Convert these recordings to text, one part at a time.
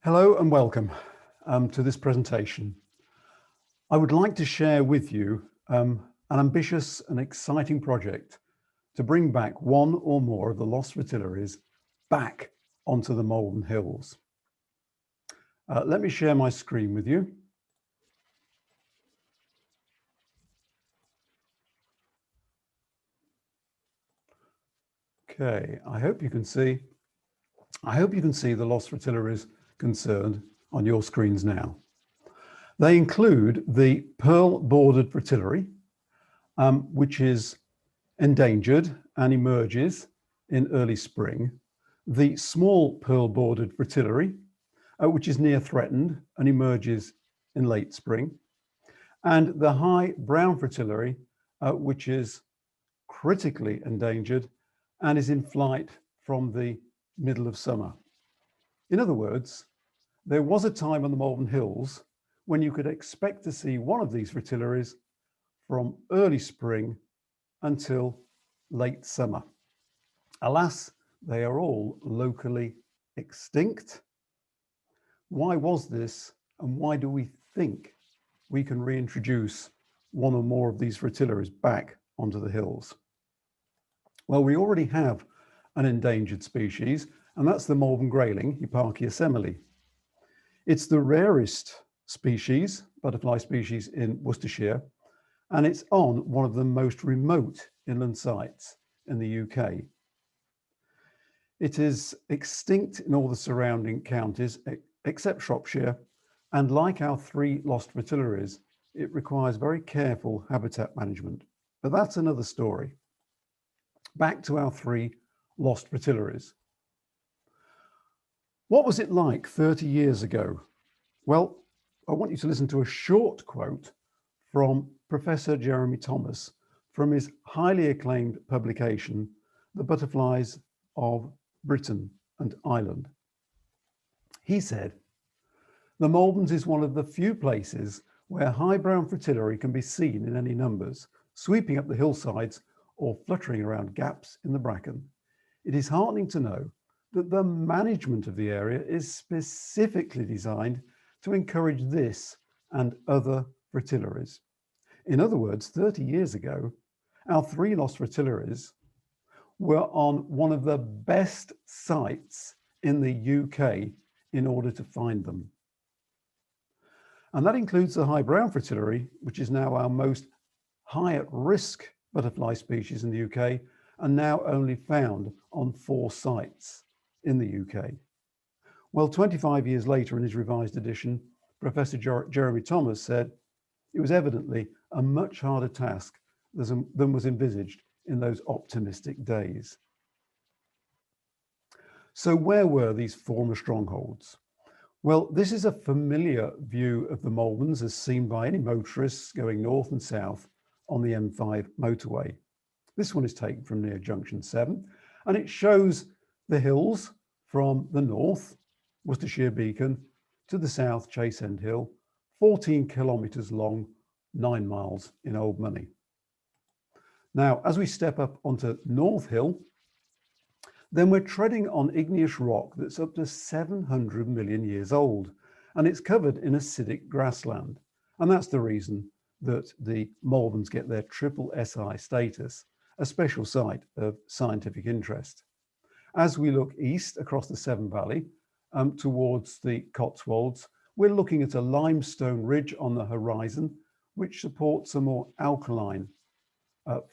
Hello and welcome to this presentation. I would like to share with you an ambitious and exciting project to bring back one or more of the lost fritillaries back onto the Malvern Hills. Let me share my screen with you. Okay, I hope you can see the lost fritillaries concerned on your screens now. They include the Pearl-bordered Fritillary, which is endangered and emerges in early spring, the small pearl-bordered Fritillary, which is near threatened and emerges in late spring, and the high brown Fritillary, which is critically endangered and is in flight from the middle of summer. In other words, there was a time on the Malvern Hills when you could expect to see one of these Fritillaries from early spring until late summer. Alas, they are all locally extinct. Why was this, and why do we think we can reintroduce one or more of these Fritillaries back onto the hills? Well, we already have an endangered species, and that's the Malvern grayling, Hipparchia semele. It's the rarest species, butterfly species in Worcestershire, and it's on one of the most remote inland sites in the UK. It is extinct in all the surrounding counties except Shropshire, and like our three lost fritillaries, it requires very careful habitat management. But that's another story. Back to our three lost fritillaries. What was it like 30 years ago? Well, I want you to listen to a short quote from Professor Jeremy Thomas from his highly acclaimed publication, The Butterflies of Britain and Ireland. He said, "The Malverns is one of the few places where high brown fritillary can be seen in any numbers, sweeping up the hillsides or fluttering around gaps in the bracken. It is heartening to know that the management of the area is specifically designed to encourage this and other fritillaries." In other words, 30 years ago, our three lost fritillaries were on one of the best sites in the UK in order to find them. And that includes the high brown fritillary, which is now our most high at risk butterfly species in the UK, and now only found on 4 sites in the UK. Well, 25 years later, in his revised edition, Professor Jeremy Thomas said it was evidently a much harder task than was envisaged in those optimistic days. So where were these former strongholds? Well, this is a familiar view of the Malverns as seen by any motorists going north and south on the M5 motorway. This one is taken from near Junction 7, and it shows the hills from the north, Worcestershire Beacon, to the south, Chase End Hill, 14 kilometres long, 9 miles in old money. Now, as we step up onto North Hill, then we're treading on igneous rock that's up to 700 million years old, and it's covered in acidic grassland. And that's the reason that the Malverns get their triple SI status, a special site of scientific interest. As we look east across the Severn Valley towards the Cotswolds, we're looking at a limestone ridge on the horizon, which supports a more alkaline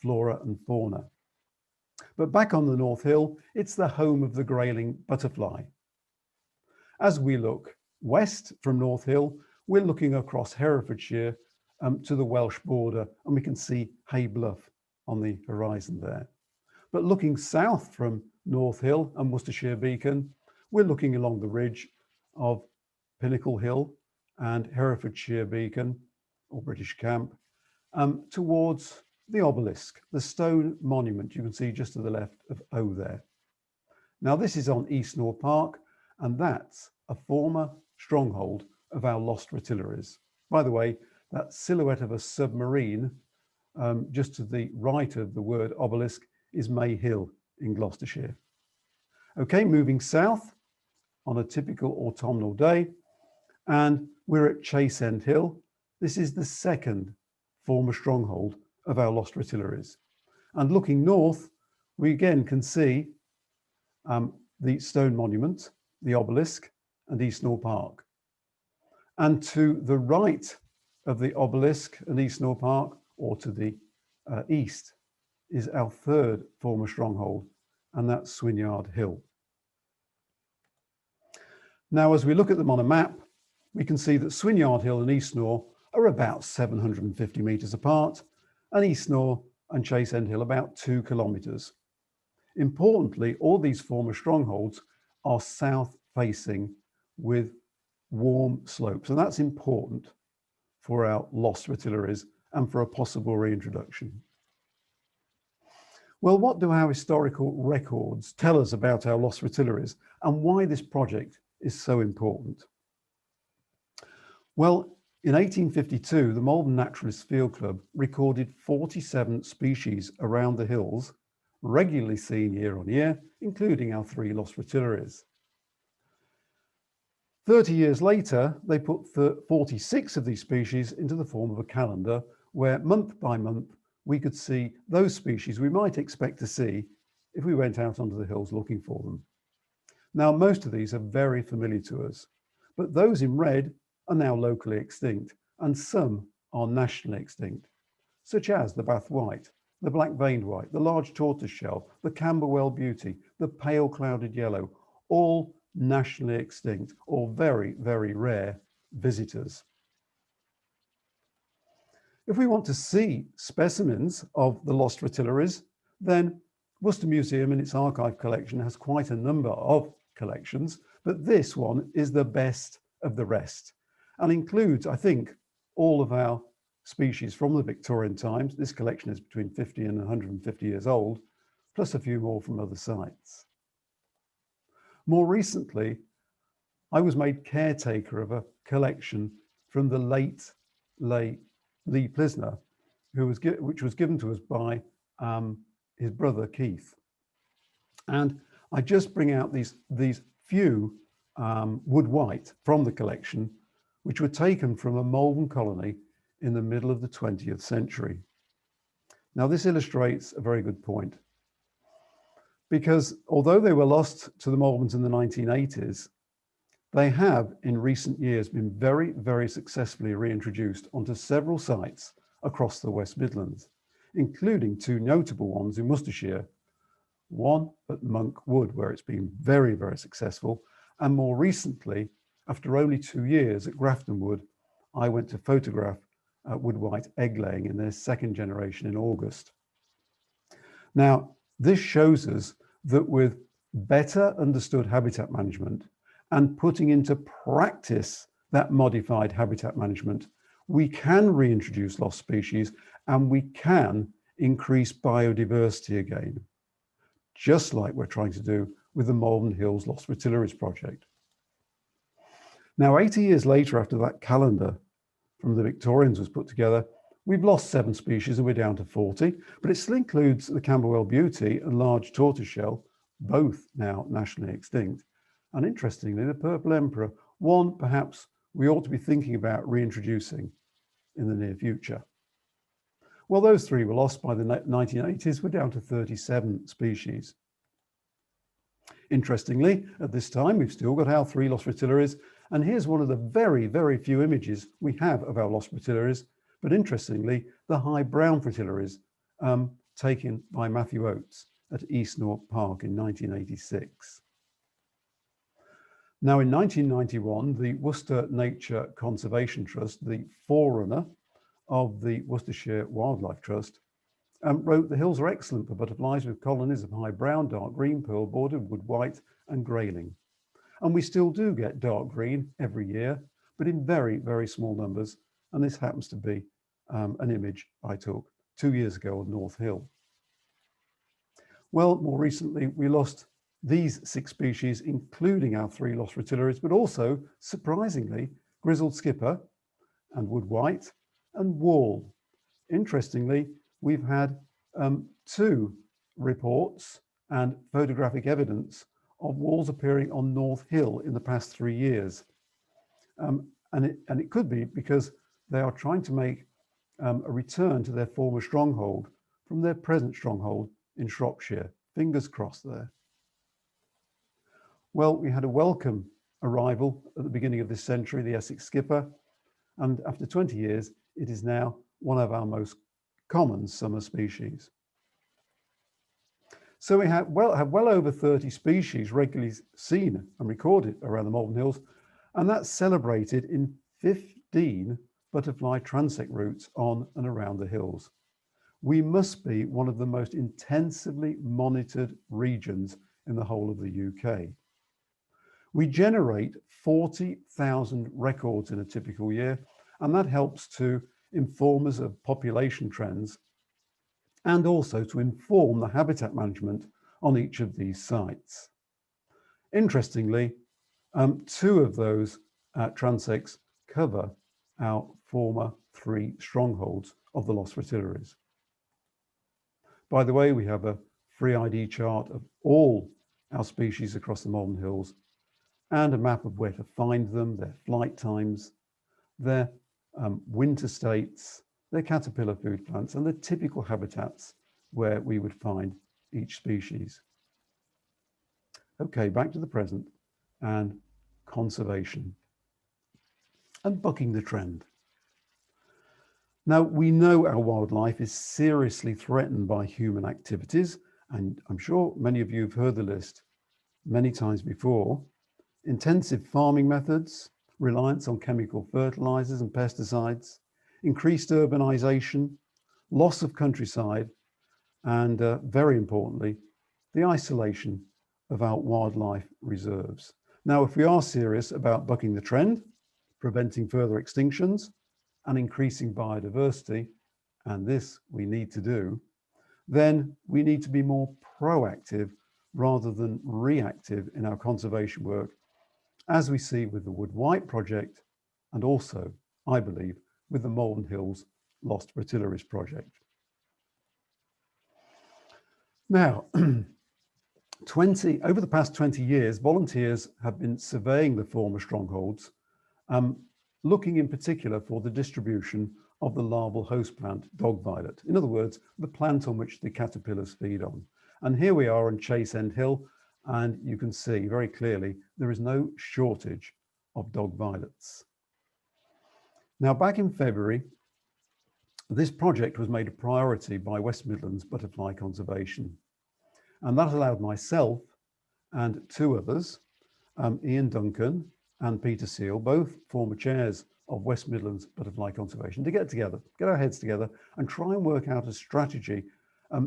flora and fauna. But back on the North Hill, it's the home of the grayling butterfly. As we look west from North Hill, we're looking across Herefordshire to the Welsh border, and we can see Hay Bluff on the horizon there. But looking south from North Hill and Worcestershire Beacon, we're looking along the ridge of Pinnacle Hill and Herefordshire Beacon, or British Camp, towards the obelisk, the stone monument you can see just to the left of O there. Now this is on East North Park, and that's a former stronghold of our lost fritillaries. By the way, that silhouette of a submarine just to the right of the word obelisk is May Hill in Gloucestershire. Okay, moving south on a typical autumnal day. And we're at Chase End Hill. This is the second former stronghold of our lost Fritillaries. And looking north, we again can see the stone monument, the obelisk, and Eastnor Park. And to the right of the obelisk and Eastnor Park, or to the east, is our third former stronghold, and that's Swinyard Hill. Now, as we look at them on a map, we can see that Swinyard Hill and Eastnor are about 750 metres apart, and Eastnor and Chase End Hill about 2 kilometres. Importantly, all these former strongholds are south-facing with warm slopes, and that's important for our lost Fritillaries and for a possible reintroduction. Well, what do our historical records tell us about our lost Fritillaries and why this project is so important? Well, in 1852, the Malvern Naturalists Field Club recorded 47 species around the hills, regularly seen year on year, including our 3 lost Fritillaries. 30 years later, they put 46 of these species into the form of a calendar where month by month we could see those species we might expect to see if we went out onto the hills looking for them. Now, most of these are very familiar to us, but those in red are now locally extinct, and some are nationally extinct, such as the Bath White, the black-veined white, the large tortoiseshell, the Camberwell Beauty, the pale clouded yellow, all nationally extinct or very, very rare visitors. If we want to see specimens of the lost Fritillaries, then Worcester Museum in its archive collection has quite a number of collections, but this one is the best of the rest and includes, I think, all of our species from the Victorian times. This collection is between 50 and 150 years old, plus a few more from other sites. More recently, I was made caretaker of a collection from the late Lee Plisner, which was given to us by his brother Keith. And I just bring out these few wood white from the collection, which were taken from a Malvern colony in the middle of the 20th century. Now, this illustrates a very good point, because although they were lost to the Malverns in the 1980s, they have in recent years been very, very successfully reintroduced onto several sites across the West Midlands, including 2 notable ones in Worcestershire, one at Monk Wood, where it's been very, very successful, and more recently, after only 2 years at Grafton Wood, I went to photograph wood white egg laying in their 2nd generation in August. Now, this shows us that with better understood habitat management and putting into practice that modified habitat management, we can reintroduce lost species and we can increase biodiversity again, just like we're trying to do with the Malvern Hills Lost Fritillaries project. Now, 80 years later, after that calendar from the Victorians was put together, we've lost 7 species and we're down to 40, but it still includes the Camberwell Beauty and large tortoiseshell, both now nationally extinct. And interestingly, the Purple Emperor, one perhaps we ought to be thinking about reintroducing in the near future. Well, those 3 were lost by the 1980s. We're down to 37 species. Interestingly, at this time, we've still got our 3 lost Fritillaries, and here's one of the very, very few images we have of our lost Fritillaries, but interestingly, the high brown Fritillaries taken by Matthew Oates at Eastnor Park in 1986. Now, in 1991, the Worcester Nature Conservation Trust, the forerunner of the Worcestershire Wildlife Trust, wrote, "The hills are excellent for butterflies with colonies of high brown, dark green, pearl-bordered, wood white and grayling." And we still do get dark green every year, but in very, very small numbers. And this happens to be an image I took 2 years ago on North Hill. Well, more recently, we lost these 6 species, including our 3 lost Fritillaries, but also, surprisingly, grizzled skipper and wood white and wall. Interestingly, we've had 2 reports and photographic evidence of walls appearing on North Hill in the past 3 years. And it could be because they are trying to make a return to their former stronghold from their present stronghold in Shropshire. Fingers crossed there. Well, we had a welcome arrival at the beginning of this century, the Essex skipper, and after 20 years, it is now one of our most common summer species. So we have well over 30 species regularly seen and recorded around the Malvern Hills, and that's celebrated in 15 butterfly transect routes on and around the hills. We must be one of the most intensively monitored regions in the whole of the UK. We generate 40,000 records in a typical year, and that helps to inform us of population trends and also to inform the habitat management on each of these sites. Interestingly, 2 of those transects cover our former 3 strongholds of the lost fritillaries. By the way, we have a free ID chart of all our species across the Malvern Hills and a map of where to find them, their flight times, their winter states, their caterpillar food plants, and the typical habitats where we would find each species. Okay, back to the present and conservation and bucking the trend. Now, we know our wildlife is seriously threatened by human activities, and I'm sure many of you have heard the list many times before. Intensive farming methods, reliance on chemical fertilizers and pesticides, increased urbanization, loss of countryside, and very importantly, the isolation of our wildlife reserves. Now, if we are serious about bucking the trend, preventing further extinctions, and increasing biodiversity, and this we need to do, then we need to be more proactive rather than reactive in our conservation work, as we see with the Wood White project, and also, I believe, with the Malvern Hills Lost Fritillaries project. Now, over the past 20 years, volunteers have been surveying the former strongholds, looking in particular for the distribution of the larval host plant, dog violet. In other words, the plant on which the caterpillars feed on. And here we are on Chase End Hill, and you can see very clearly there is no shortage of dog violets. Now, back in February, this project was made a priority by West Midlands Butterfly Conservation. And that allowed myself and 2 others, Ian Duncan and Peter Seal, both former chairs of West Midlands Butterfly Conservation, to get together, get our heads together and try and work out a strategy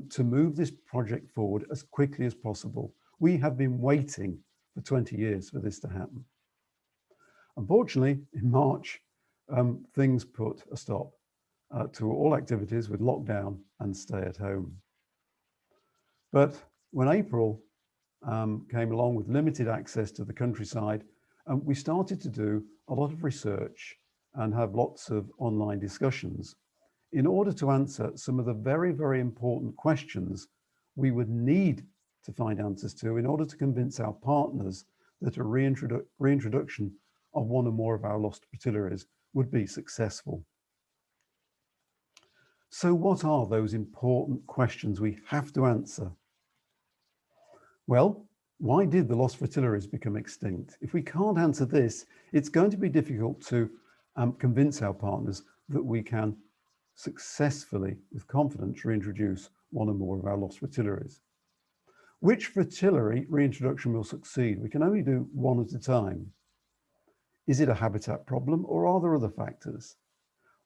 to move this project forward as quickly as possible. We have been waiting for 20 years for this to happen. Unfortunately, in March, things put a stop to all activities with lockdown and stay at home. But when April came along with limited access to the countryside, we started to do a lot of research and have lots of online discussions in order to answer some of the very, very important questions we would need to find answers to in order to convince our partners that a reintroduction of 1 or more of our lost fritillaries would be successful. So what are those important questions we have to answer? Well, why did the lost fritillaries become extinct? If we can't answer this, it's going to be difficult to convince our partners that we can successfully, with confidence, reintroduce 1 or more of our lost fritillaries. Which fritillary reintroduction will succeed? We can only do 1 at a time. Is it a habitat problem, or are there other factors?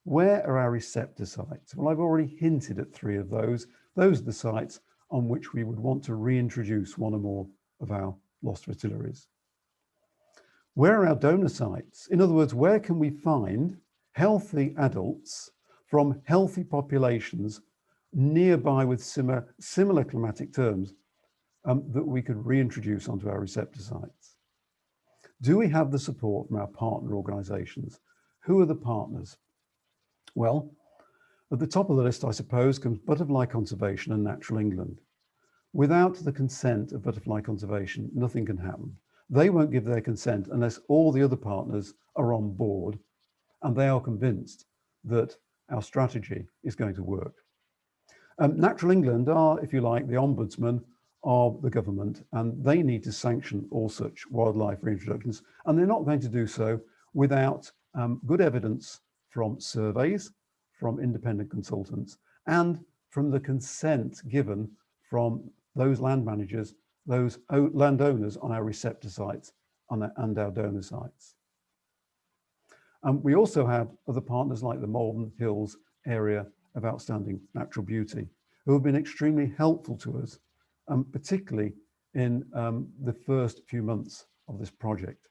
Where are our receptor sites? Well, I've already hinted at 3 of those. Those are the sites on which we would want to reintroduce 1 or more of our lost fritillaries. Where are our donor sites? In other words, where can we find healthy adults from healthy populations nearby with similar climatic terms that we could reintroduce onto our receptor sites? Do we have the support from our partner organisations? Who are the partners? Well, at the top of the list, I suppose, comes Butterfly Conservation and Natural England. Without the consent of Butterfly Conservation, nothing can happen. They won't give their consent unless all the other partners are on board and they are convinced that our strategy is going to work. Natural England are, if you like, the ombudsman of the government, and they need to sanction all such wildlife reintroductions, and they're not going to do so without good evidence from surveys, from independent consultants, and from the consent given from those land managers, those landowners on our receptor sites and our donor sites. We also have other partners like the Malvern Hills area of outstanding natural beauty, who have been extremely helpful to us, particularly in the first few months of this project.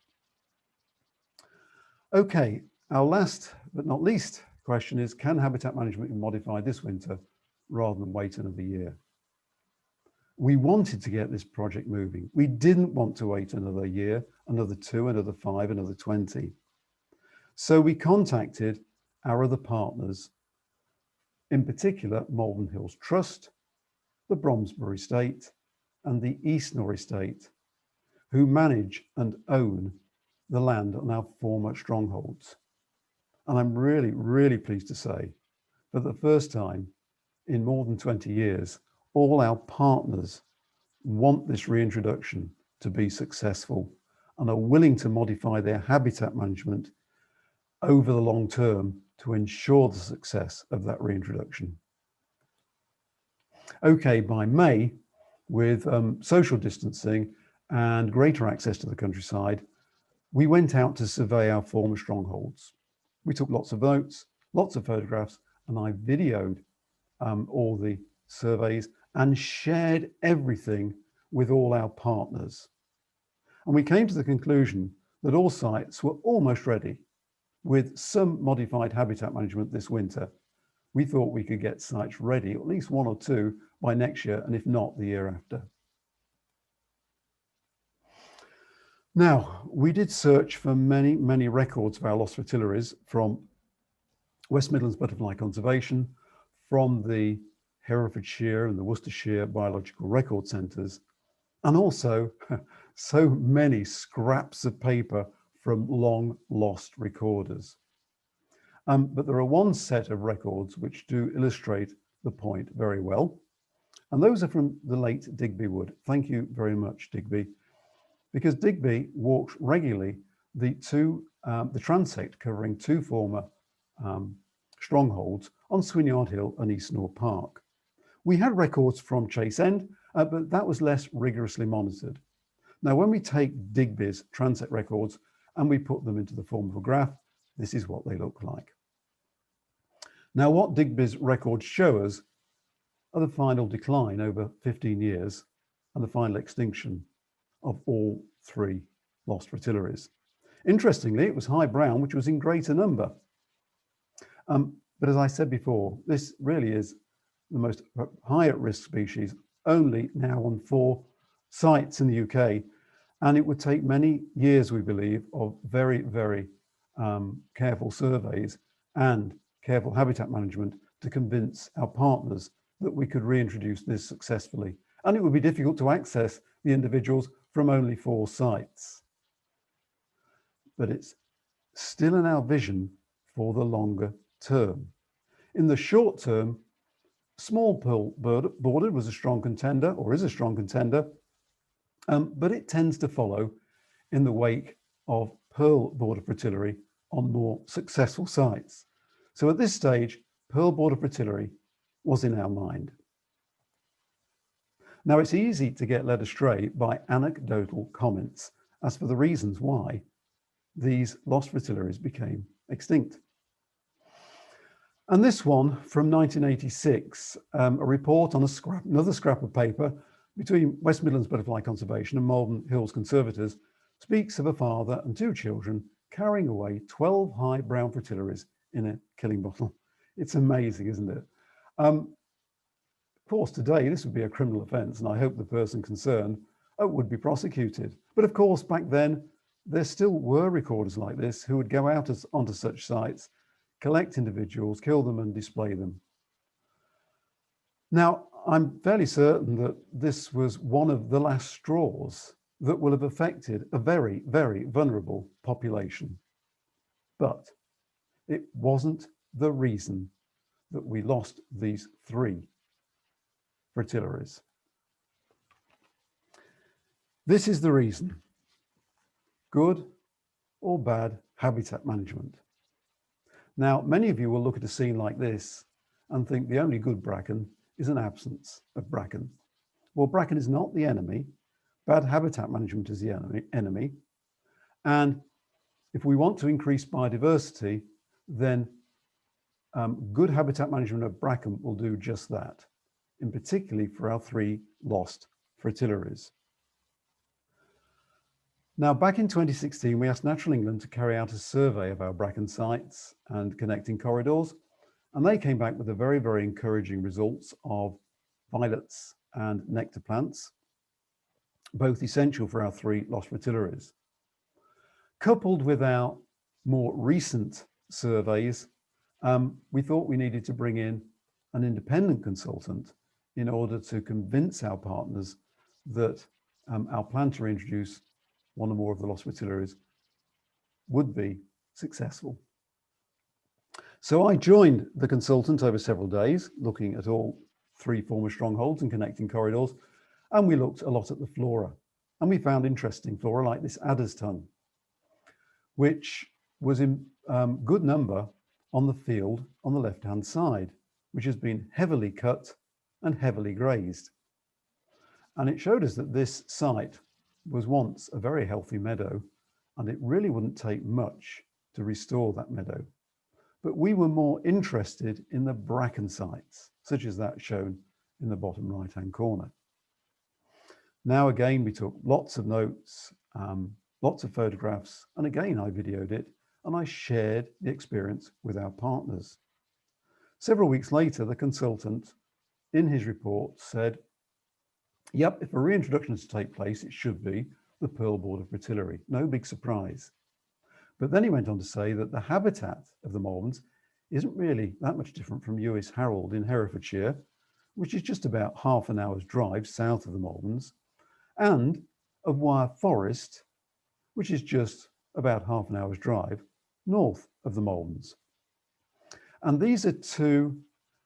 Okay, our last but not least question is, can habitat management be modified this winter rather than wait another year? We wanted to get this project moving. We didn't want to wait another year, another 2, another 5, another 20. So we contacted our other partners, in particular Malvern Hills Trust, the Bromsbury Estate, and the Eastnor Estate, who manage and own the land on our former strongholds. And I'm really, really pleased to say, for the first time in more than 20 years, all our partners want this reintroduction to be successful and are willing to modify their habitat management over the long term to ensure the success of that reintroduction. Okay, by May, with social distancing and greater access to the countryside, we went out to survey our former strongholds. We took lots of notes, lots of photographs, and I videoed all the surveys and shared everything with all our partners. And we came to the conclusion that all sites were almost ready. With some modified habitat management this winter, we thought we could get sites ready, at least 1 or 2, by next year, and if not, the year after. Now, we did search for many, many records of our lost fritillaries from West Midlands Butterfly Conservation, from the Herefordshire and the Worcestershire Biological Record Centres, and also so many scraps of paper from long lost recorders. But there are one set of records which do illustrate the point very well. And those are from the late Digby Wood. Thank you very much, Digby, because Digby walked regularly the transect covering 2 former strongholds on Swinyard Hill and Eastnor Park. We had records from Chase End, but that was less rigorously monitored. Now, when we take Digby's transect records and we put them into the form of a graph, this is what they look like. Now, what Digby's records show us are the final decline over 15 years and the final extinction of all 3 lost fritillaries. Interestingly, it was high brown, which was in greater number. But as I said before, this really is the most high at risk species, only now on 4 sites in the UK. And it would take many years, we believe, of very, very careful surveys and careful habitat management to convince our partners that we could reintroduce this successfully. And it would be difficult to access the individuals from only 4 sites. But it's still in our vision for the longer term. In the short term, small Pearl-bordered was a strong contender, or is a strong contender, but it tends to follow in the wake of Pearl-bordered Fritillary on more successful sites. So at this stage, Pearl-bordered Fritillary was in our mind. Now, it's easy to get led astray by anecdotal comments as for the reasons why these lost fritillaries became extinct. And this one from 1986, a report on another scrap of paper between West Midlands Butterfly Conservation and Malvern Hills conservators, speaks of a father and 2 children carrying away 12 high brown fritillaries in a killing bottle. It's amazing, isn't it? Of course, today this would be a criminal offence, and I hope the person concerned would be prosecuted. But of course, back then, there still were recorders like this who would go out onto such sites, collect individuals, kill them and display them. Now, I'm fairly certain that this was one of the last straws that will have affected a very, very vulnerable population. But it wasn't the reason that we lost these 3 fritillaries. This is the reason: good or bad habitat management. Now, many of you will look at a scene like this and think the only good bracken is an absence of bracken. Well, bracken is not the enemy. Bad habitat management is the enemy. And if we want to increase biodiversity, then good habitat management of bracken will do just that, in particularly for our 3 lost fritillaries. Now, back in 2016, we asked Natural England to carry out a survey of our bracken sites and connecting corridors, and they came back with the very, very encouraging results of violets and nectar plants, both essential for our 3 lost fritillaries. Coupled with our more recent surveys, we thought we needed to bring in an independent consultant in order to convince our partners that our plan to reintroduce 1 or more of the lost fritillaries would be successful. So I joined the consultant over several days, looking at all 3 former strongholds and connecting corridors, and we looked a lot at the flora. And we found interesting flora like this adder's tongue, which was in good number on the field on the left-hand side, which has been heavily cut and heavily grazed. And it showed us that this site was once a very healthy meadow, and it really wouldn't take much to restore that meadow. But we were more interested in the bracken sites, such as that shown in the bottom right-hand corner. Now, again, we took lots of notes, lots of photographs, and again, I videoed it, and I shared the experience with our partners. Several weeks later, the consultant, in his report, said, yep, if a reintroduction is to take place, it should be the Pearl-bordered Fritillary. No big surprise. But then he went on to say that the habitat of the Malverns isn't really that much different from Lewis Harold in Herefordshire, which is just about half an hour's drive south of the Malverns, and of Wyre Forest, which is just about half an hour's drive north of the Malverns. And these are 2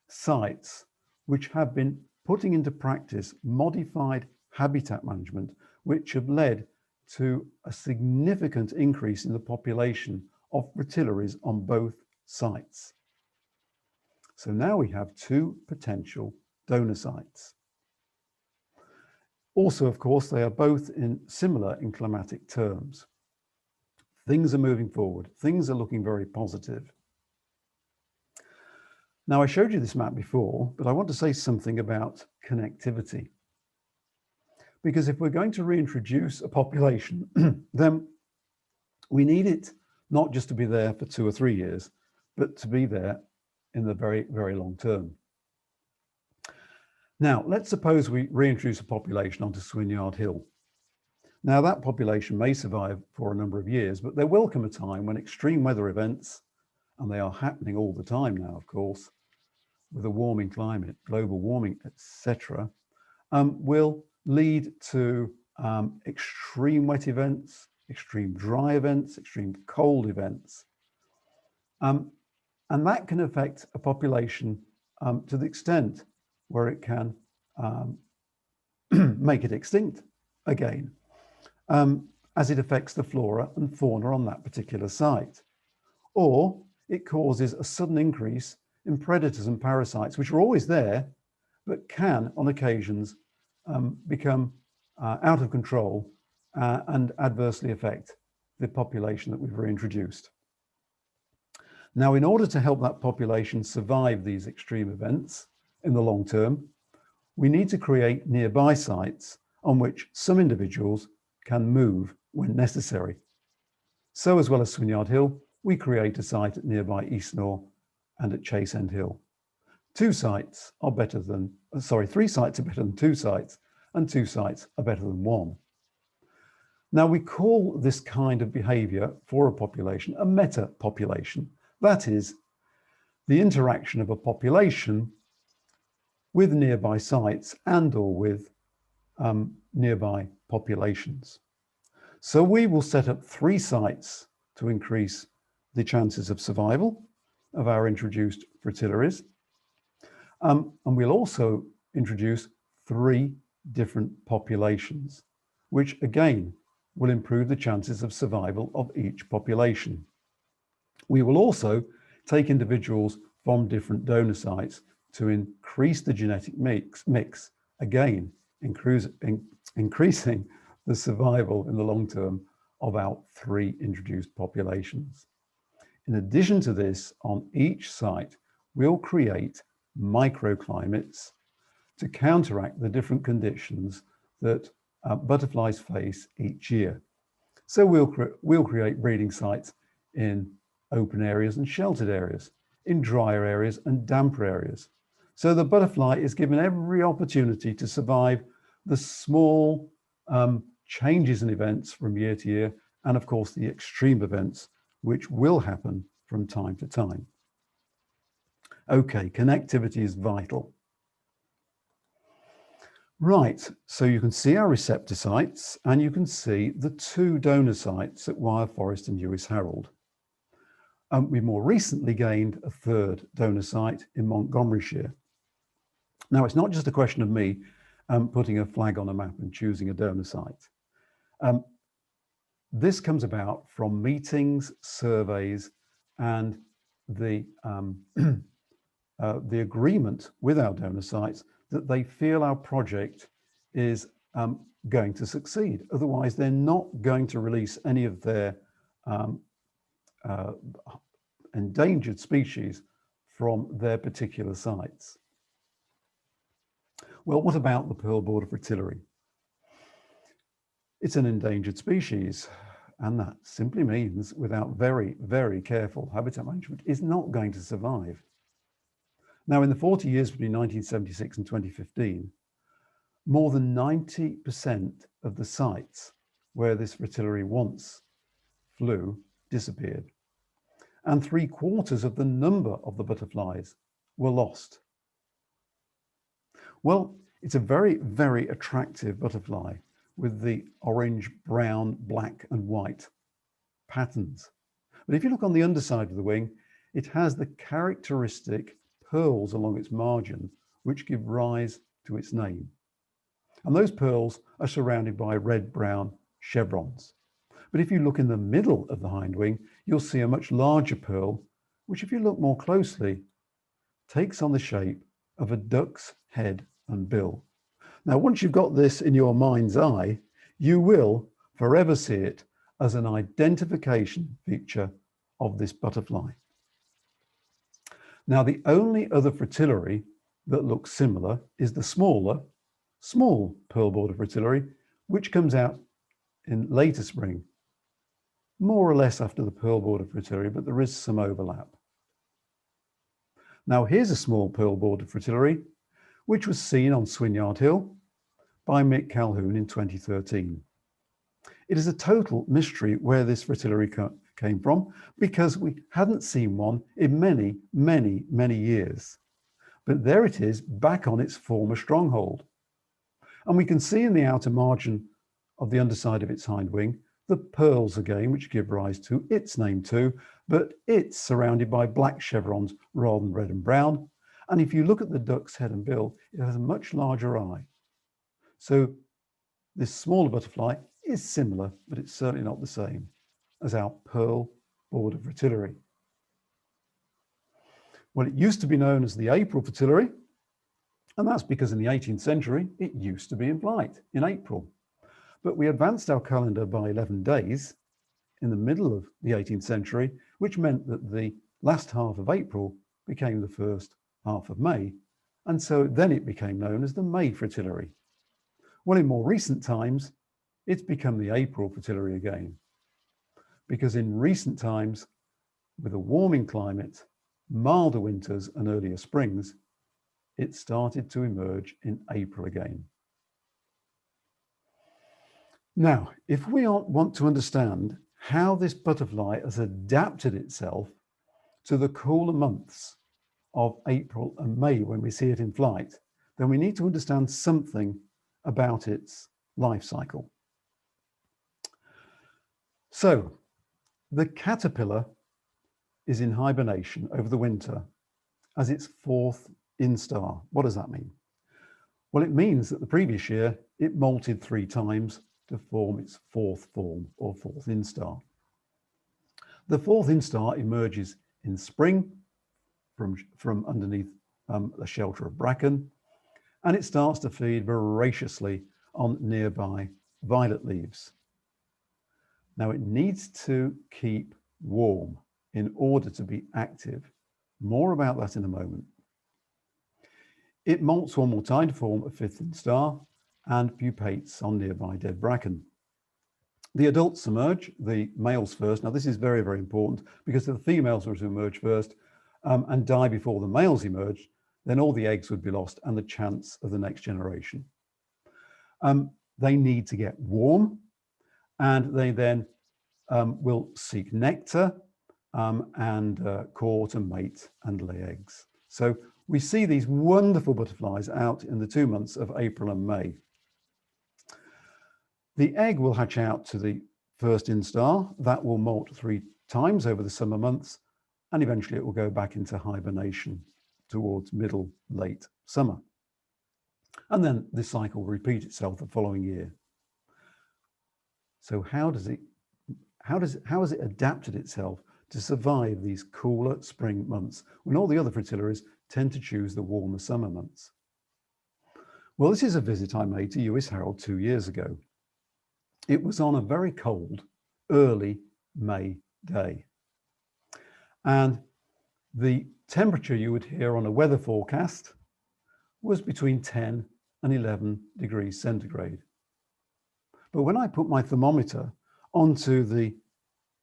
sites which have been putting into practice modified habitat management, which have led to a significant increase in the population of fritillaries on both sites. So now we have 2 potential donor sites. Also, of course, they are both similar in climatic terms. Things are moving forward. Things are looking very positive. Now, I showed you this map before, but I want to say something about connectivity. Because if we're going to reintroduce a population, then we need it not just to be there for 2 or 3 years, but to be there in the very, very long term. Now, let's suppose we reintroduce a population onto Swynyard Hill. Now, that population may survive for a number of years, but there will come a time when extreme weather events, and they are happening all the time now, of course, with a warming climate, global warming, etc., will lead to extreme wet events, extreme dry events, extreme cold events. And that can affect a population to the extent where it can make it extinct again, as it affects the flora and fauna on that particular site. Or it causes a sudden increase in predators and parasites, which are always there, but can, on occasions, become out of control and adversely affect the population that we've reintroduced. Now, in order to help that population survive these extreme events in the long term, we need to create nearby sites on which some individuals can move when necessary. So, as well as Swynyard Hill, we create a site at nearby Eastnor and at Chase End Hill. 3 sites are better than 2 sites, and 2 sites are better than 1. Now, we call this kind of behavior for a population a meta-population. That is, the interaction of a population with nearby sites and or with nearby populations. So we will set up 3 sites to increase the chances of survival of our introduced fritillaries. And we'll also introduce 3 different populations, which again will improve the chances of survival of each population. We will also take individuals from different donor sites to increase the genetic mix again, increasing the survival in the long term of our 3 introduced populations. In addition to this, on each site, we'll create microclimates to counteract the different conditions that butterflies face each year. So we'll create breeding sites in open areas and sheltered areas, in drier areas and damper areas. So the butterfly is given every opportunity to survive the small changes in events from year to year, and of course the extreme events which will happen from time to time. Okay, connectivity is vital. Right, so you can see our receptor sites and you can see the 2 donor sites at Wyre Forest and Lewis Harold. We more recently gained a 3rd donor site in Montgomeryshire. Now, it's not just a question of me putting a flag on a map and choosing a donor site. This comes about from meetings, surveys, and the agreement with our donor sites that they feel our project is going to succeed. Otherwise, they're not going to release any of their endangered species from their particular sites. Well, what about the pearl-bordered fritillary? It's an endangered species, and that simply means without very, very careful habitat management, it's not going to survive. Now, in the 40 years between 1976 and 2015, more than 90% of the sites where this fritillary once flew disappeared, and 3/4 of the number of the butterflies were lost. Well, it's a very, very attractive butterfly with the orange, brown, black, and white patterns. But if you look on the underside of the wing, it has the characteristic pearls along its margin, which give rise to its name. And those pearls are surrounded by red-brown chevrons. But if you look in the middle of the hindwing, you'll see a much larger pearl, which if you look more closely, takes on the shape of a duck's head and bill. Now, once you've got this in your mind's eye, you will forever see it as an identification feature of this butterfly. Now, the only other fritillary that looks similar is the small pearl-bordered fritillary, which comes out in later spring, more or less after the pearl-bordered fritillary, but there is some overlap. Now, here's a small pearl-bordered fritillary, which was seen on Swinyard Hill by Mick Calhoun in 2013. It is a total mystery where this fritillary came from, because we hadn't seen one in many, many, many years. But there it is, back on its former stronghold. And we can see in the outer margin of the underside of its hind wing the pearls again, which give rise to its name too, but it's surrounded by black chevrons rather than red and brown. And if you look at the duck's head and bill, it has a much larger eye. So this smaller butterfly is similar, but it's certainly not the same as our pearl-bordered fritillary. Well, it used to be known as the April fritillary, and that's because in the 18th century, it used to be in flight in April. But we advanced our calendar by 11 days in the middle of the 18th century, which meant that the last half of April became the first half of May. And so then it became known as the May fritillary. Well, in more recent times, it's become the April fritillary again, because in recent times, with a warming climate, milder winters and earlier springs, it started to emerge in April again. Now, if we want to understand how this butterfly has adapted itself to the cooler months of April and May when we see it in flight, then we need to understand something about its life cycle. So the caterpillar is in hibernation over the winter as its fourth instar. What does that mean? Well, it means that the previous year it molted 3 times to form its fourth form or fourth instar. The fourth instar emerges in spring from underneath the shelter of bracken, and it starts to feed voraciously on nearby violet leaves. Now it needs to keep warm in order to be active. More about that in a moment. It molts one more time to form a 5th instar and pupates on nearby dead bracken. The adults emerge, the males first. Now this is very, very important because if the females were to emerge first and die before the males emerged, then all the eggs would be lost and the chance of the next generation. They need to get warm, and they then will seek nectar and court and mate and lay eggs. So we see these wonderful butterflies out in the 2 months of April and May. The egg will hatch out to the first instar. That will molt 3 times over the summer months, and eventually it will go back into hibernation towards middle, late summer. And then this cycle will repeat itself the following year. So how has it adapted itself to survive these cooler spring months when all the other fritillaries tend to choose the warmer summer months? Well, this is a visit I made to Lewis Harold 2 years ago. It was on a very cold, early May day. And the temperature you would hear on a weather forecast was between 10 and 11 degrees centigrade. But when I put my thermometer onto the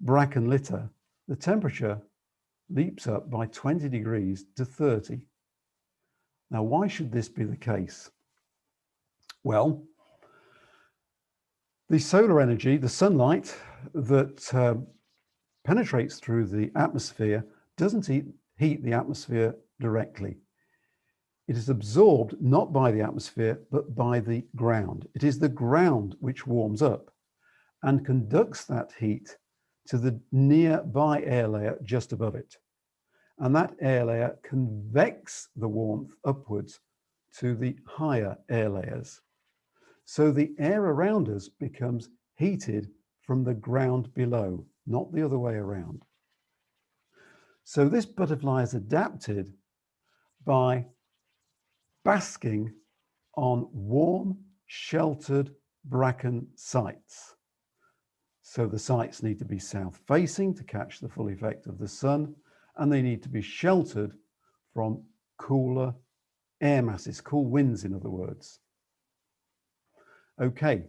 bracken litter, the temperature leaps up by 20 degrees to 30. Now, why should this be the case? Well, the solar energy, the sunlight that penetrates through the atmosphere doesn't heat the atmosphere directly. It is absorbed not by the atmosphere, but by the ground. It is the ground which warms up and conducts that heat to the nearby air layer just above it. And that air layer convects the warmth upwards to the higher air layers. So the air around us becomes heated from the ground below, not the other way around. So this butterfly is adapted by basking on warm, sheltered bracken sites. So the sites need to be south-facing to catch the full effect of the sun, and they need to be sheltered from cooler air masses, cool winds, in other words. Okay.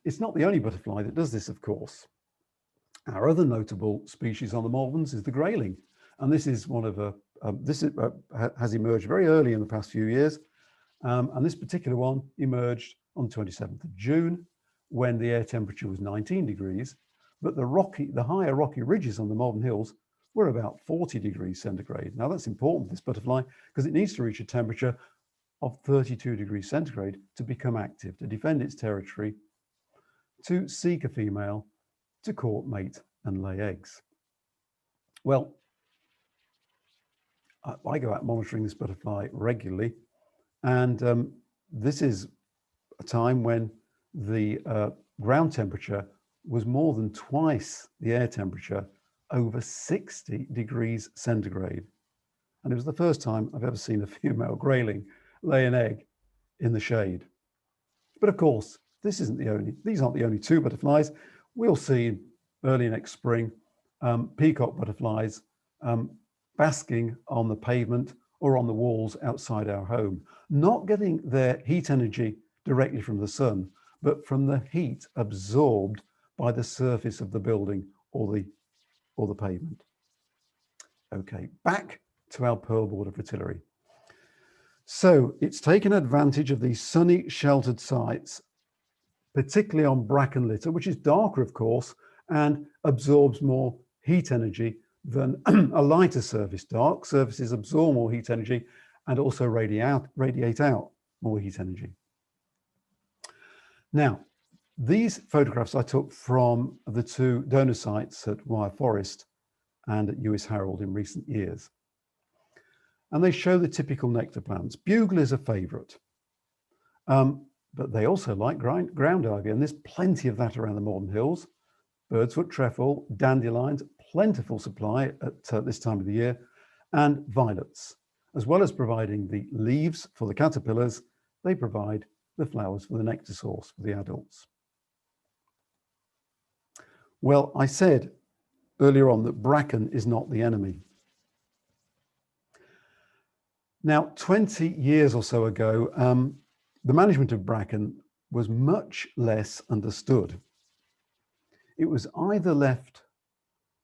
It's not the only butterfly that does this, of course. Our other notable species on the Malverns is the grayling, and this is one of has emerged very early in the past few years, and this particular one emerged on the 27th of June when the air temperature was 19 degrees, but the higher rocky ridges on the Malvern Hills were about 40 degrees centigrade. Now that's important for this butterfly because it needs to reach a temperature of 32 degrees centigrade to become active, to defend its territory, to seek a female, to court, mate, and lay eggs. Well, I go out monitoring this butterfly regularly, and this is a time when the ground temperature was more than twice the air temperature, over 60 degrees centigrade. And it was the first time I've ever seen a female grayling lay an egg in the shade. But of course, these aren't the only 2 butterflies. We'll see early next spring peacock butterflies basking on the pavement or on the walls outside our home, not getting their heat energy directly from the sun, but from the heat absorbed by the surface of the building or the pavement. Okay, back to our pearl-bordered fritillary. So it's taken advantage of these sunny sheltered sites, particularly on bracken litter, which is darker, of course, and absorbs more heat energy than a lighter surface. Dark surfaces absorb more heat energy and also radiate out more heat energy. Now, these photographs I took from the two donor sites at Wyre Forest and at Lewis Harold in recent years. And they show the typical nectar plants. Bugle is a favourite, but they also like ground ivy, and there's plenty of that around the Malvern Hills. Birdsfoot trefoil, dandelions, plentiful supply at this time of the year, and violets. As well as providing the leaves for the caterpillars, they provide the flowers for the nectar source for the adults. Well, I said earlier on that bracken is not the enemy. Now, 20 years or so ago, the management of bracken was much less understood. It was either left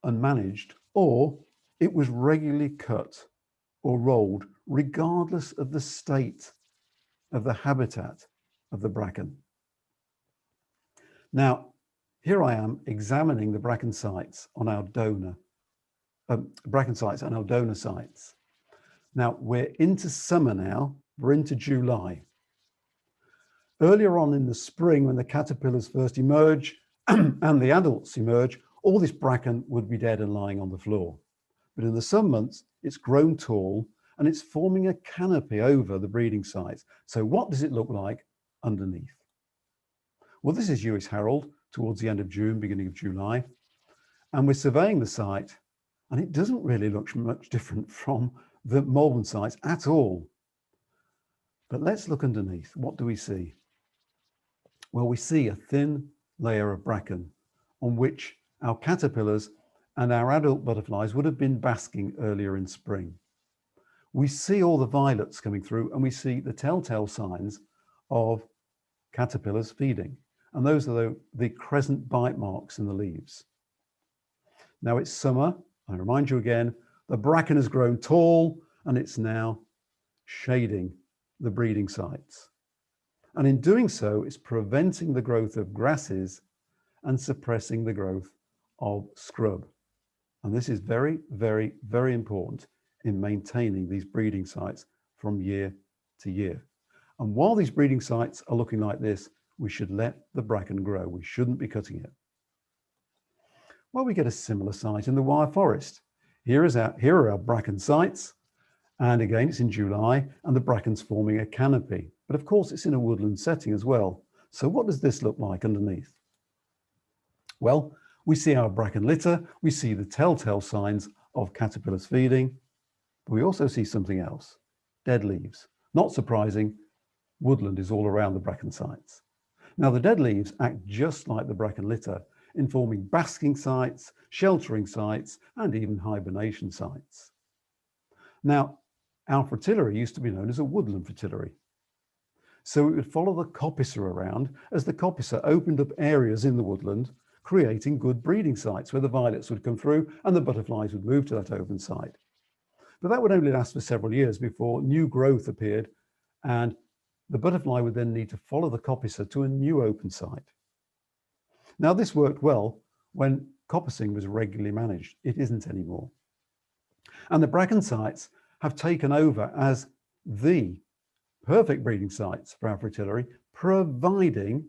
unmanaged or it was regularly cut or rolled, regardless of the state of the habitat of the bracken. Now, here I am examining the bracken sites on our donor sites. Now, we're into summer now, we're into July. Earlier on in the spring, when the caterpillars first emerge and the adults emerge, all this bracken would be dead and lying on the floor. But in the summer months, it's grown tall and it's forming a canopy over the breeding sites. So what does it look like underneath? Well, this is Lewis Harold towards the end of June, beginning of July. And we're surveying the site, and it doesn't really look much different from the Malvern sites at all. But let's look underneath. What do we see? Well, we see a thin layer of bracken on which our caterpillars and our adult butterflies would have been basking earlier in spring. We see all the violets coming through, and we see the telltale signs of caterpillars feeding. And those are the crescent bite marks in the leaves. Now it's summer. I remind you again, the bracken has grown tall and it's now shading the breeding sites. And in doing so, it's preventing the growth of grasses and suppressing the growth of scrub. And this is very, very, very important in maintaining these breeding sites from year to year. And while these breeding sites are looking like this, we should let the bracken grow. We shouldn't be cutting it. Well, we get a similar site in the Wyre Forest. Here are our bracken sites. And again, it's in July and the bracken's forming a canopy. But of course, it's in a woodland setting as well. So what does this look like underneath? Well, we see our bracken litter. We see the telltale signs of caterpillars feeding. But we also see something else, dead leaves. Not surprising, woodland is all around the bracken sites. Now, the dead leaves act just like the bracken litter in forming basking sites, sheltering sites, and even hibernation sites. Now, our fritillary used to be known as a woodland fritillary. So it would follow the coppicer around as the coppicer opened up areas in the woodland, creating good breeding sites where the violets would come through and the butterflies would move to that open site. But that would only last for several years before new growth appeared, and the butterfly would then need to follow the coppicer to a new open site. Now, this worked well when coppicing was regularly managed. It isn't anymore. And the bracken sites have taken over as the perfect breeding sites for our fritillary, providing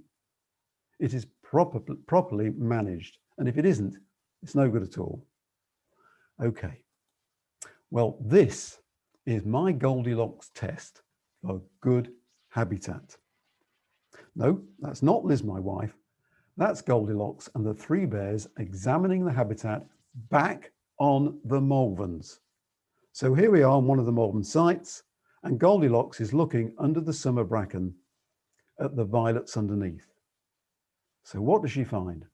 it is properly managed. And if it isn't, it's no good at all. Okay. Well, this is my Goldilocks test for good habitat. No, that's not Liz, my wife. That's Goldilocks and the three bears examining the habitat back on the Malverns. So here we are on one of the Malvern sites, and Goldilocks is looking under the summer bracken at the violets underneath. So what does she find?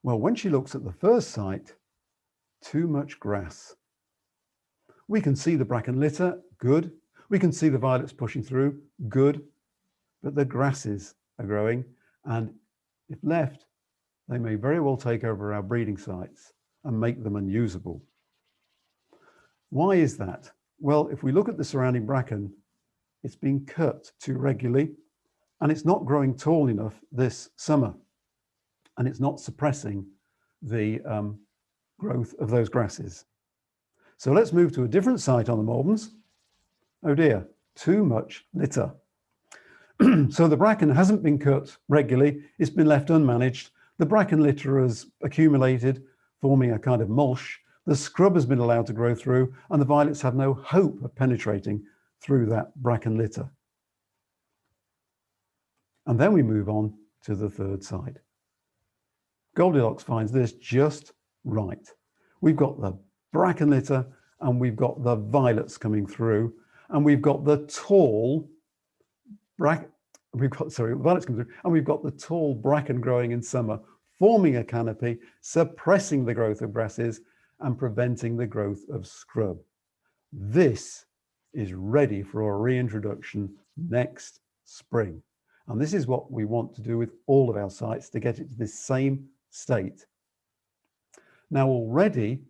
Well, when she looks at the first site, too much grass. We can see the bracken litter, good. We can see the violets pushing through, good. But the grasses are growing, and if left, they may very well take over our breeding sites and make them unusable. Why is that? Well, if we look at the surrounding bracken, it's been cut too regularly, and it's not growing tall enough this summer, and it's not suppressing the growth of those grasses. So let's move to a different site on the Malverns, Oh dear, too much litter. So the bracken hasn't been cut regularly, it's been left unmanaged. The bracken litter has accumulated, forming a kind of mulch. The scrub has been allowed to grow through, and the violets have no hope of penetrating through that bracken litter. And then we move on to the third side. Goldilocks finds this just right. We've got the bracken litter, and we've got the violets coming through, and we've got the tall violets coming through, and we've got the tall bracken growing in summer, forming a canopy, suppressing the growth of grasses and preventing the growth of scrub. This is ready for a reintroduction next spring. And this is what we want to do with all of our sites to get it to this same state. Now, already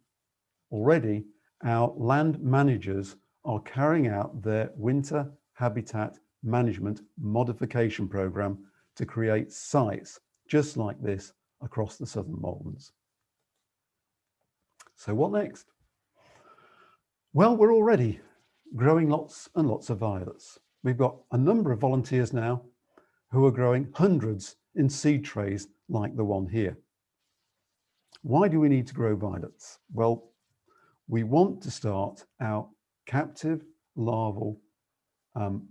our land managers are carrying out their winter habitat management modification program to create sites just like this across the southern Malverns. So what next? Well, we're already growing lots and lots of violets. We've got a number of volunteers now who are growing hundreds in seed trays like the one here. Why do we need to grow violets? Well, we want to start our captive larval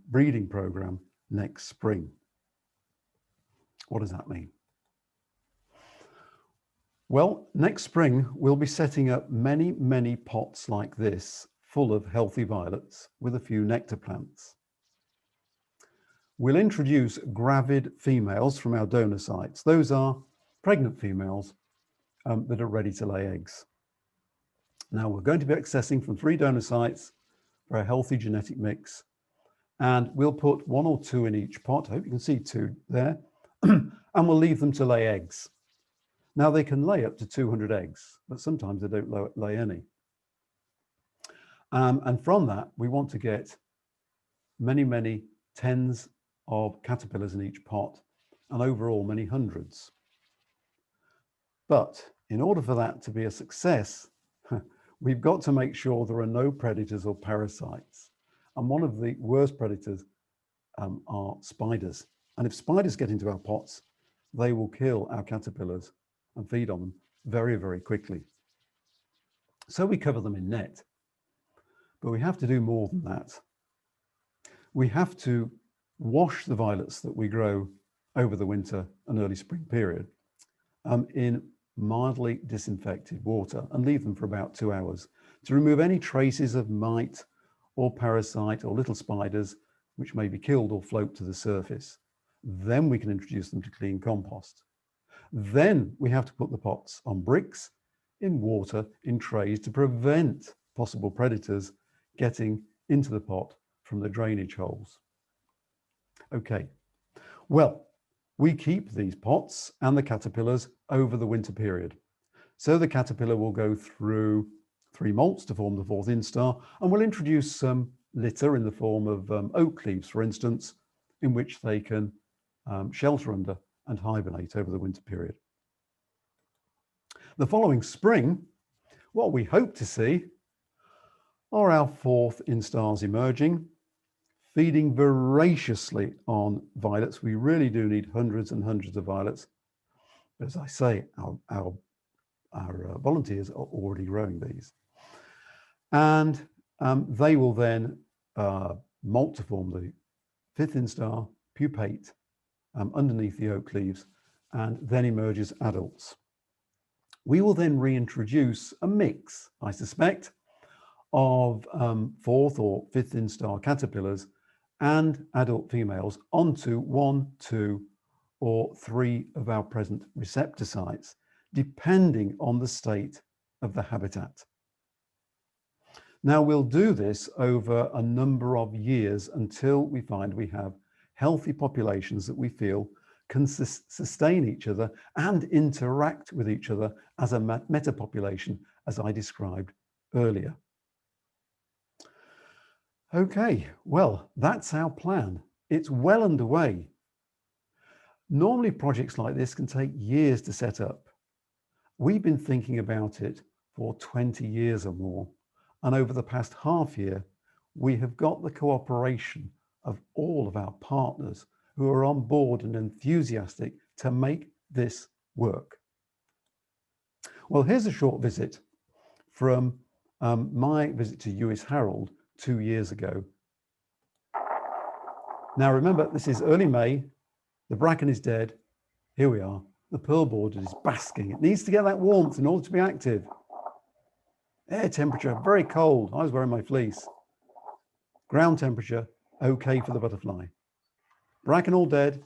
breeding program next spring. What does that mean? Well, next spring, we'll be setting up many, many pots like this, full of healthy violets with a few nectar plants. We'll introduce gravid females from our donor sites. Those are pregnant females that are ready to lay eggs. Now, we're going to be accessing from 3 donor sites for a healthy genetic mix. And we'll put 1 or 2 in each pot. I hope you can see 2 there. And we'll leave them to lay eggs. Now, they can lay up to 200 eggs, but sometimes they don't lay any. And from that, we want to get many, many tens of caterpillars in each pot, and overall many hundreds. But in order for that to be a success, we've got to make sure there are no predators or parasites. And one of the worst predators are spiders. And if spiders get into our pots, they will kill our caterpillars and feed on them very, very quickly. So we cover them in net. But we have to do more than that. We have to wash the violets that we grow over the winter and early spring period in mildly disinfected water and leave them for about 2 hours to remove any traces of mite or parasite or little spiders which may be killed or float to the surface. Then we can introduce them to clean compost. Then we have to put the pots on bricks, in water, in trays to prevent possible predators getting into the pot from the drainage holes. Okay, well, we keep these pots and the caterpillars over the winter period. So the caterpillar will go through 3 molts to form the 4th instar, and we'll introduce some litter in the form of oak leaves, for instance, in which they can shelter under and hibernate over the winter period. The following spring, what we hope to see are our 4th instars emerging, feeding voraciously on violets. We really do need hundreds and hundreds of violets. But as I say, our volunteers are already growing these. And they will then molt to form the 5th instar, pupate underneath the oak leaves, and then emerge as adults. We will then reintroduce a mix, I suspect, of 4th or 5th instar caterpillars and adult females onto 1, 2, or 3 of our present receptor sites, depending on the state of the habitat. Now, we'll do this over a number of years until we find we have healthy populations that we feel can sustain each other and interact with each other as a metapopulation, as I described earlier. Okay, well, that's our plan. It's well underway. Normally, projects like this can take years to set up. We've been thinking about it for 20 years or more. And over the past half year, we have got the cooperation of all of our partners who are on board and enthusiastic to make this work. Well, here's a short visit from my visit to Lewis Harold 2 years ago. Now remember, this is early May, the bracken is dead, here we are, the pearl-bordered is basking. It needs to get that warmth in order to be active. Air temperature, very cold, I was wearing my fleece. Ground temperature, okay for the butterfly. Bracken all dead.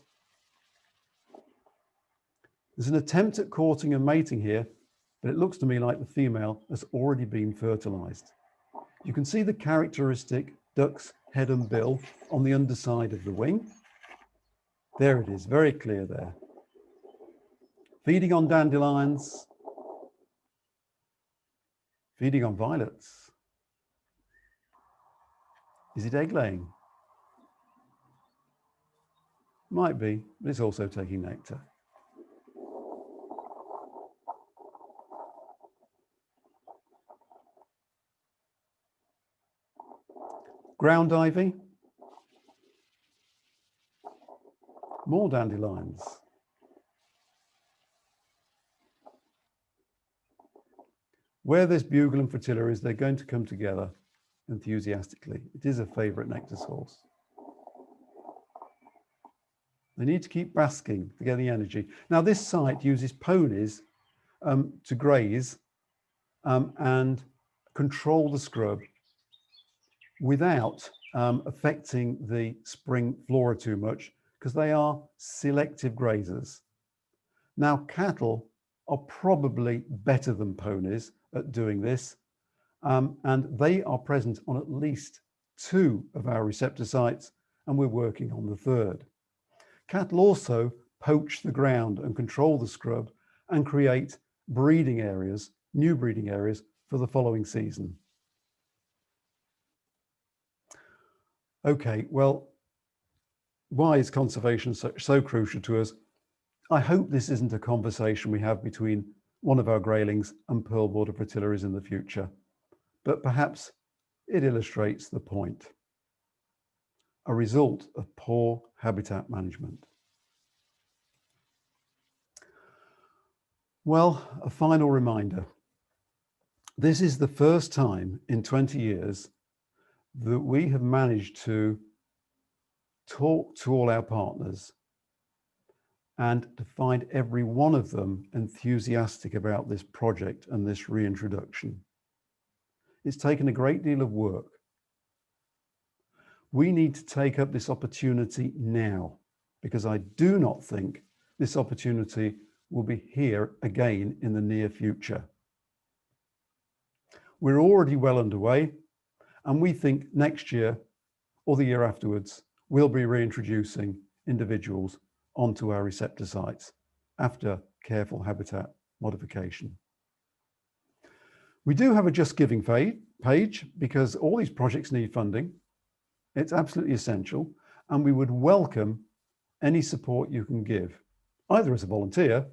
There's an attempt at courting and mating here, but it looks to me like the female has already been fertilized. You can see the characteristic duck's head and bill on the underside of the wing. There it is, very clear there. Feeding on dandelions, feeding on violets. Is it egg laying? Might be, but it's also taking nectar. Ground ivy, more dandelions. Where there's bugle and fritillaries, they're going to come together enthusiastically. It is a favourite nectar source. They need to keep basking to get the energy. Now this site uses ponies to graze and control the scrub without affecting the spring flora too much, because they are selective grazers. Now cattle are probably better than ponies at doing this, and they are present on at least 2 of our receptor sites, and we're working on the 3rd. Cattle also poach the ground and control the scrub and create breeding areas, new breeding areas for the following season. Okay, well, why is conservation so crucial to us? I hope this isn't a conversation we have between one of our graylings and pearl-bordered fritillaries in the future, but perhaps it illustrates the point. A result of poor habitat management. Well, a final reminder. This is the first time in 20 years that we have managed to talk to all our partners and to find every one of them enthusiastic about this project and this reintroduction. It's taken a great deal of work. We need to take up this opportunity now, because I do not think this opportunity will be here again in the near future. We're already well underway, and we think next year or the year afterwards, we'll be reintroducing individuals onto our receptor sites after careful habitat modification. We do have a Just Giving page because all these projects need funding. It's absolutely essential, and we would welcome any support you can give, either as a volunteer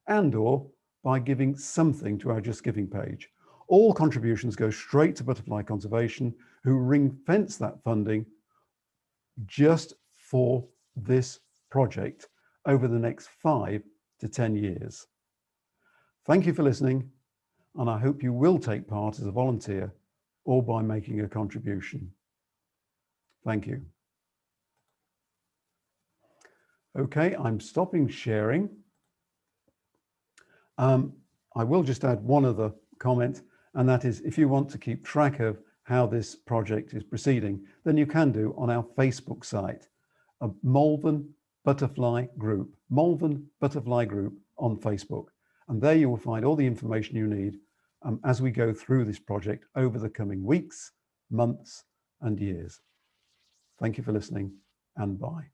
and or by giving something to our Just Giving page. All contributions go straight to Butterfly Conservation, who ring-fence that funding just for this project over the next 5 to 10 years. Thank you for listening, and I hope you will take part as a volunteer or by making a contribution. Thank you. Okay, I'm stopping sharing. I will just add one other comment, and that is if you want to keep track of how this project is proceeding, then you can do on our Facebook site, a Malvern Butterfly Group, Malvern Butterfly Group on Facebook. And there you will find all the information you need as we go through this project over the coming weeks, months, and years. Thank you for listening, and bye.